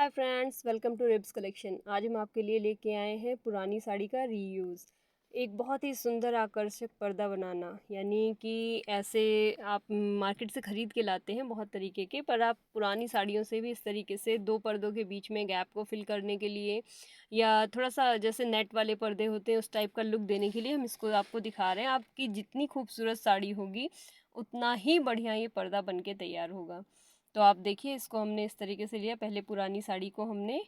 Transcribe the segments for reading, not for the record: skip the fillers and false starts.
Hi friends, welcome to Ribs collection. आज हम आपके लिए लेके आए हैं पुरानी साड़ी का रीयूज़। एक बहुत ही सुंदर आकर्षक पर्दा बनाना, यानी कि ऐसे आप मार्केट से ख़रीद के लाते हैं बहुत तरीके के, पर आप पुरानी साड़ियों से भी इस तरीके से दो पर्दों के बीच में गैप को फिल करने के लिए, या थोड़ा सा जैसे नेट वाले पर्दे होते हैं उस टाइप का लुक देने के लिए हम इसको आपको दिखा रहे हैं। आपकी जितनी खूबसूरत साड़ी होगी उतना ही बढ़िया ये पर्दा बन के तैयार होगा। तो आप देखिए, इसको हमने इस तरीके से लिया। पहले पुरानी साड़ी को हमने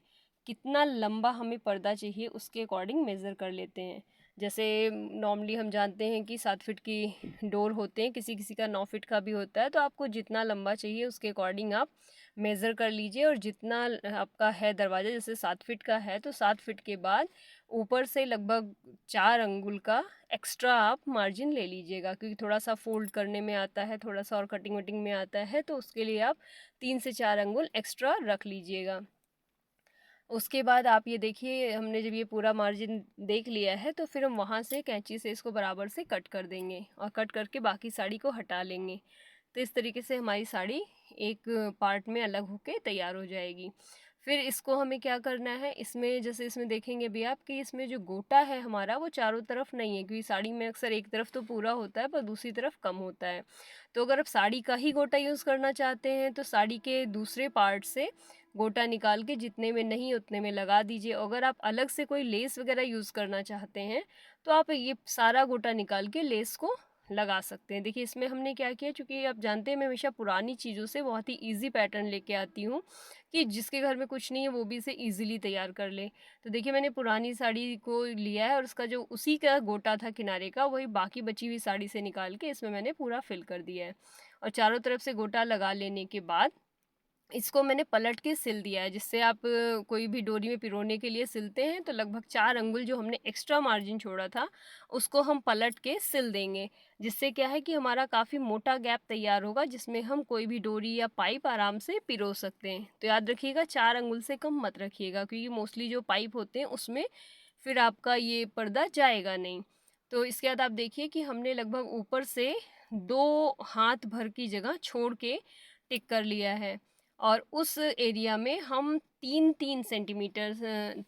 कितना लंबा हमें पर्दा चाहिए उसके अकॉर्डिंग मेज़र कर लेते हैं। जैसे नॉर्मली हम जानते हैं कि 7 फीट की डोर होते हैं, किसी किसी का 9 फीट का भी होता है। तो आपको जितना लंबा चाहिए उसके अकॉर्डिंग आप मेज़र कर लीजिए। और जितना आपका है दरवाज़ा, जैसे 7 फीट का है तो 7 फीट के बाद ऊपर से लगभग 4 अंगुल का एक्स्ट्रा आप मार्जिन ले लीजिएगा, क्योंकि थोड़ा सा फोल्ड करने में आता है, थोड़ा सा और कटिंग वटिंग में आता है, तो उसके लिए आप 3 से 4 अंगुल एक्स्ट्रा रख लीजिएगा। उसके बाद आप ये देखिए, हमने जब ये पूरा मार्जिन देख लिया है तो फिर हम वहाँ से कैंची से इसको बराबर से कट कर देंगे और कट करके बाकी साड़ी को हटा लेंगे। तो इस तरीके से हमारी साड़ी एक पार्ट में अलग होके तैयार हो जाएगी। फिर इसको हमें क्या करना है, इसमें जैसे इसमें देखेंगे भी आप कि इसमें जो गोटा है हमारा वो चारों तरफ नहीं है, क्योंकि साड़ी में अक्सर एक तरफ तो पूरा होता है पर दूसरी तरफ कम होता है। तो अगर आप साड़ी का ही गोटा यूज़ करना चाहते हैं तो साड़ी के दूसरे पार्ट से गोटा निकाल के जितने में नहीं उतने में लगा दीजिए। अगर आप अलग से कोई लेस वगैरह यूज़ करना चाहते हैं तो आप ये सारा गोटा निकाल के लेस को लगा सकते हैं। देखिए, इसमें हमने क्या किया, चूँकि आप जानते हैं मैं हमेशा पुरानी चीज़ों से बहुत ही ईज़ी पैटर्न लेके आती हूँ कि जिसके घर में कुछ नहीं है वो भी इसे ईज़िली तैयार कर ले। तो देखिए, मैंने पुरानी साड़ी को लिया है और उसका जो उसी का गोटा था किनारे का, वही बाकी बची हुई साड़ी से निकाल के इसमें मैंने पूरा फिल कर दिया है। और चारों तरफ से गोटा लगा लेने के बाद इसको मैंने पलट के सिल दिया है। जिससे आप कोई भी डोरी में पिरोने के लिए सिलते हैं तो लगभग 4 अंगुल जो हमने एक्स्ट्रा मार्जिन छोड़ा था उसको हम पलट के सिल देंगे। जिससे क्या है कि हमारा काफ़ी मोटा गैप तैयार होगा, जिसमें हम कोई भी डोरी या पाइप आराम से पिरो सकते हैं। तो याद रखिएगा, 4 अंगुल से कम मत रखिएगा, क्योंकि मोस्टली जो पाइप होते हैं उसमें फिर आपका ये पर्दा जाएगा नहीं। तो इसके बाद आप देखिए कि हमने लगभग ऊपर से 2 हाथ भर की जगह छोड़ के टिक कर लिया है। और उस एरिया में हम 3-3 सेंटीमीटर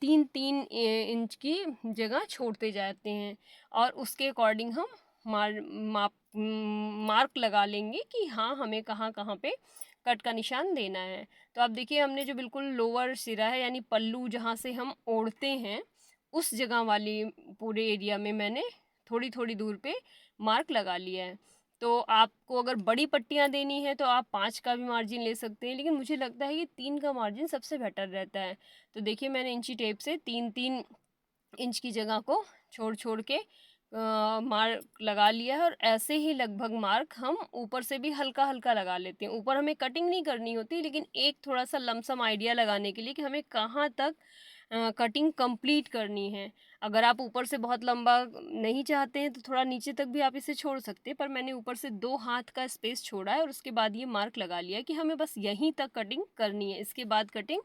3-3 इंच की जगह छोड़ते जाते हैं। और उसके अकॉर्डिंग हम मार्क लगा लेंगे कि हाँ, हमें कहाँ कहाँ पे कट का निशान देना है। तो आप देखिए, हमने जो बिल्कुल लोअर सिरा है, यानी पल्लू जहाँ से हम ओढ़ते हैं, उस जगह वाली पूरे एरिया में मैंने थोड़ी थोड़ी दूर पे मार्क लगा लिया है। तो आपको अगर बड़ी पट्टियाँ देनी है तो आप 5 का भी मार्जिन ले सकते हैं, लेकिन मुझे लगता है कि 3 का मार्जिन सबसे बेटर रहता है। तो देखिए, मैंने इंची टेप से 3-3 इंच की जगह को छोड़ छोड़ के मार्क लगा लिया है। और ऐसे ही लगभग मार्क हम ऊपर से भी हल्का हल्का लगा लेते हैं। ऊपर हमें कटिंग नहीं करनी होती, लेकिन एक थोड़ा सा लमसम आइडिया लगाने के लिए कि हमें कहाँ तक कटिंग कंप्लीट करनी है। अगर आप ऊपर से बहुत लंबा नहीं चाहते हैं तो थोड़ा नीचे तक भी आप इसे छोड़ सकते हैं, पर मैंने ऊपर से 2 हाथ का स्पेस छोड़ा है और उसके बाद ये मार्क लगा लिया कि हमें बस यहीं तक कटिंग करनी है, इसके बाद कटिंग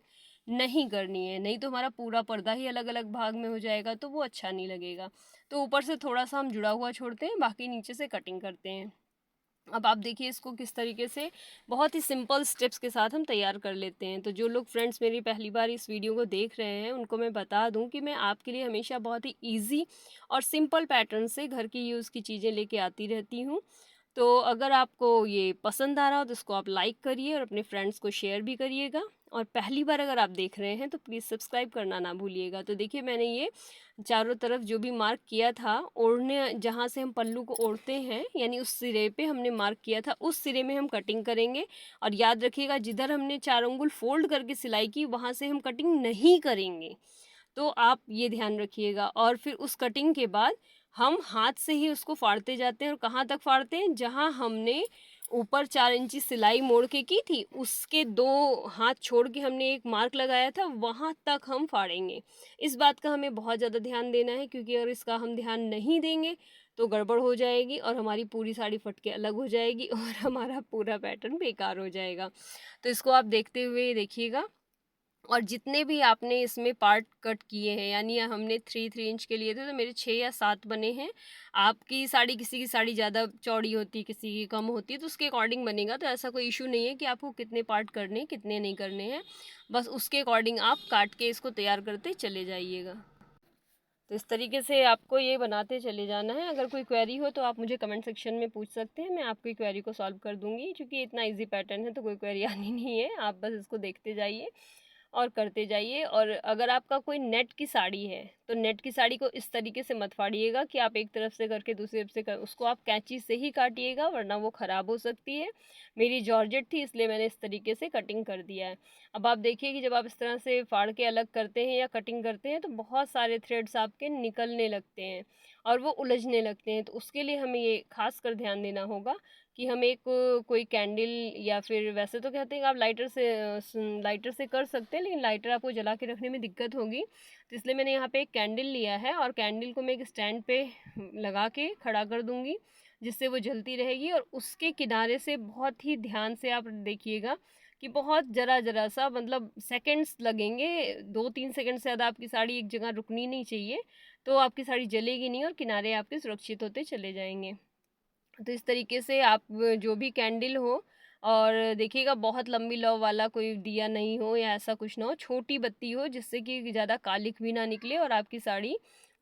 नहीं करनी है। नहीं तो हमारा पूरा पर्दा ही अलग अलग भाग में हो जाएगा तो वो अच्छा नहीं लगेगा। तो ऊपर से थोड़ा सा हम जुड़ा हुआ छोड़ते हैं, बाकी नीचे से कटिंग करते हैं। अब आप देखिए इसको किस तरीके से बहुत ही सिंपल स्टेप्स के साथ हम तैयार कर लेते हैं। तो जो लोग फ्रेंड्स मेरी पहली बार इस वीडियो को देख रहे हैं उनको मैं बता दूं कि मैं आपके लिए हमेशा बहुत ही इजी और सिंपल पैटर्न से घर की यूज़ की चीज़ें लेके आती रहती हूँ। तो अगर आपको ये पसंद आ रहा हो तो इसको आप लाइक करिए और अपने फ्रेंड्स को शेयर भी करिएगा। और पहली बार अगर आप देख रहे हैं तो प्लीज़ सब्सक्राइब करना ना भूलिएगा। तो देखिए, मैंने ये चारों तरफ जो भी मार्क किया था, ओढ़ने जहाँ से हम पल्लू को ओढ़ते हैं यानी उस सिरे पे हमने मार्क किया था, उस सिरे में हम कटिंग करेंगे। और याद रखिएगा, जिधर हमने 4 अंगुल फोल्ड करके सिलाई की वहाँ से हम कटिंग नहीं करेंगे। तो आप ये ध्यान रखिएगा। और फिर उस कटिंग के बाद हम हाथ से ही उसको फाड़ते जाते हैं। और कहाँ तक फाड़ते हैं, जहाँ हमने ऊपर 4 इंची सिलाई मोड़ के की थी उसके 2 हाथ छोड़ के हमने एक मार्क लगाया था, वहाँ तक हम फाड़ेंगे। इस बात का हमें बहुत ज़्यादा ध्यान देना है, क्योंकि अगर इसका हम ध्यान नहीं देंगे तो गड़बड़ हो जाएगी और हमारी पूरी साड़ी फट के अलग हो जाएगी और हमारा पूरा पैटर्न बेकार हो जाएगा। तो इसको आप देखते हुए देखिएगा। और जितने भी आपने इसमें पार्ट कट किए हैं, यानी हमने 3 इंच के लिए थे तो मेरे 6 या 7 बने हैं। आपकी साड़ी, किसी की साड़ी ज़्यादा चौड़ी होती है, किसी की कम होती है, तो उसके अकॉर्डिंग बनेगा। तो ऐसा कोई इशू नहीं है कि आपको कितने पार्ट करने हैं, कितने नहीं करने हैं। बस उसके अकॉर्डिंग आप काट के इसको तैयार करते चले जाइएगा। तो इस तरीके से आपको ये बनाते चले जाना है। अगर कोई क्वेरी हो तो आप मुझे कमेंट सेक्शन में पूछ सकते हैं, मैं आपकी क्वेरी को सॉल्व कर दूँगी। चूँकि इतना ईज़ी पैटर्न है तो कोई क्वेरी आनी नहीं है, आप बस इसको देखते जाइए और करते जाइए। और अगर आपका कोई नेट की साड़ी है तो नेट की साड़ी को इस तरीके से मत फाड़िएगा कि आप एक तरफ से करके दूसरी तरफ से कर, उसको आप कैंची से ही काटिएगा, वरना वो ख़राब हो सकती है। मेरी जॉर्जेट थी इसलिए मैंने इस तरीके से कटिंग कर दिया है। अब आप देखिए कि जब आप इस तरह से फाड़ के अलग करते हैं या कटिंग करते हैं तो बहुत सारे थ्रेड्स आपके निकलने लगते हैं और वो उलझने लगते हैं। तो उसके लिए हमें ये खास कर ध्यान देना होगा कि हम एक कोई कैंडल, या फिर वैसे तो कहते हैं कि आप लाइटर से कर सकते हैं, लेकिन लाइटर आपको जला के रखने में दिक्कत होगी। तो इसलिए मैंने यहाँ पे एक कैंडल लिया है और कैंडल को मैं एक स्टैंड पे लगा के खड़ा कर दूँगी, जिससे वो जलती रहेगी। और उसके किनारे से बहुत ही ध्यान से आप देखिएगा कि बहुत ज़रा सा, मतलब सेकंड्स लगेंगे, 2-3 सेकंड से ज़्यादा आपकी साड़ी एक जगह रुकनी नहीं चाहिए, तो आपकी साड़ी जलेगी नहीं और किनारे आपके सुरक्षित होते चले जाएंगे। तो इस तरीके से आप जो भी कैंडल हो, और देखिएगा बहुत लंबी लौ वाला कोई दिया नहीं हो या ऐसा कुछ ना हो, छोटी बत्ती हो जिससे कि ज़्यादा कालिक भी ना निकले और आपकी साड़ी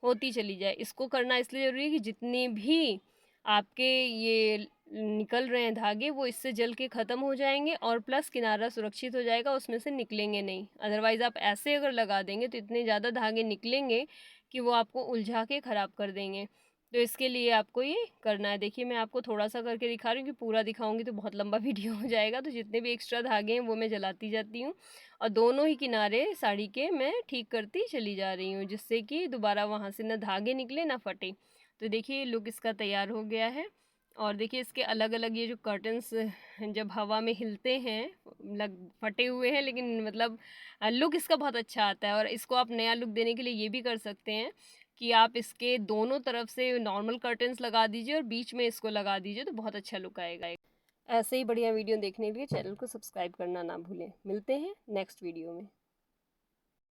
होती चली जाए। इसको करना इसलिए ज़रूरी है कि जितने भी आपके ये निकल रहे हैं धागे, वो इससे जल के ख़त्म हो जाएंगे और प्लस किनारा सुरक्षित हो जाएगा, उसमें से निकलेंगे नहीं। अदरवाइज़ आप ऐसे अगर लगा देंगे तो इतने ज़्यादा धागे निकलेंगे कि वो आपको उलझा के ख़राब कर देंगे। तो इसके लिए आपको ये करना है। देखिए मैं आपको थोड़ा सा करके दिखा रही हूँ, कि पूरा दिखाऊंगी तो बहुत लंबा वीडियो हो जाएगा। तो जितने भी एक्स्ट्रा धागे हैं वो मैं जलाती जाती हूँ और दोनों ही किनारे साड़ी के मैं ठीक करती चली जा रही हूँ, जिससे कि दोबारा वहाँ से ना धागे निकले ना फटे। तो देखिए लुक इसका तैयार हो गया है। और देखिए इसके अलग अलग ये जो कर्टन्स जब हवा में हिलते हैं, लग फटे हुए हैं लेकिन मतलब लुक इसका बहुत अच्छा आता है। और इसको आप नया लुक देने के लिए ये भी कर सकते हैं कि आप इसके दोनों तरफ से नॉर्मल कर्टन्स लगा दीजिए और बीच में इसको लगा दीजिए, तो बहुत अच्छा लुक आएगा। ऐसे ही बढ़िया वीडियो देखने के लिए चैनल को सब्सक्राइब करना ना भूलें। मिलते हैं नेक्स्ट वीडियो में।